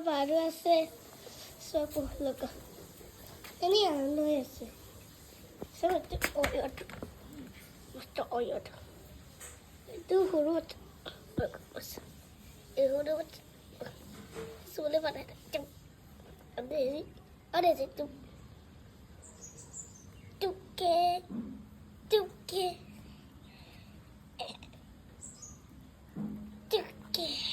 Baru আছে সব লোক এনি আনন্দ হৈ আছে সব অয়ট মস্ত অয়ট এইটো সৰুত এই সৰুত চুলে বনাই আরে যে টুকে টুকে টুকে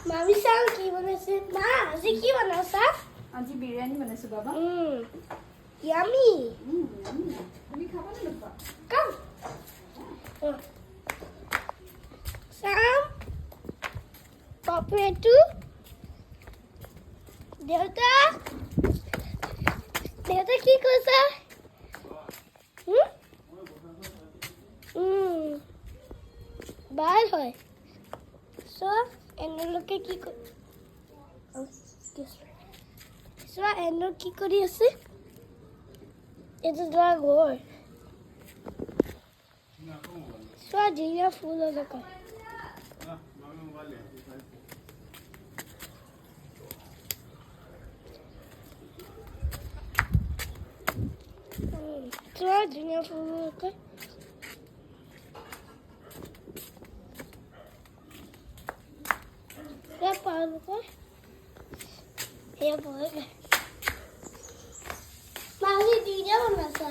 মামি চাও কি বনাইছে মা আজি কি বনাইছা আজি বিৰিয়ানী বনাইছো বাবা ইয়ামি তুমি খাবা নে নোখোৱা কাম চাম পপেটু দেউতা দেউতা কি কৈছা ভাল হয় সব এনলোকে কি চোৱা এনো কি কৰি আছে এইটো যোৱা ঘৰ চোৱা ধুনীয়া ফুল অলকা চোৱা ধুনীয়া ফুল Alka Ya paano ko? Ya po. Mami, di niya mo nasa.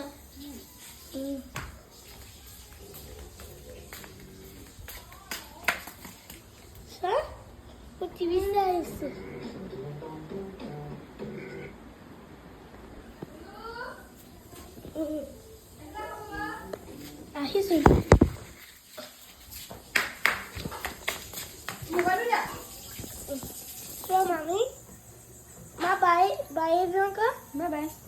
Sa? Motivin na ito. Ahis eh. So, Mami, bye bye. Bye, everyone. Bye bye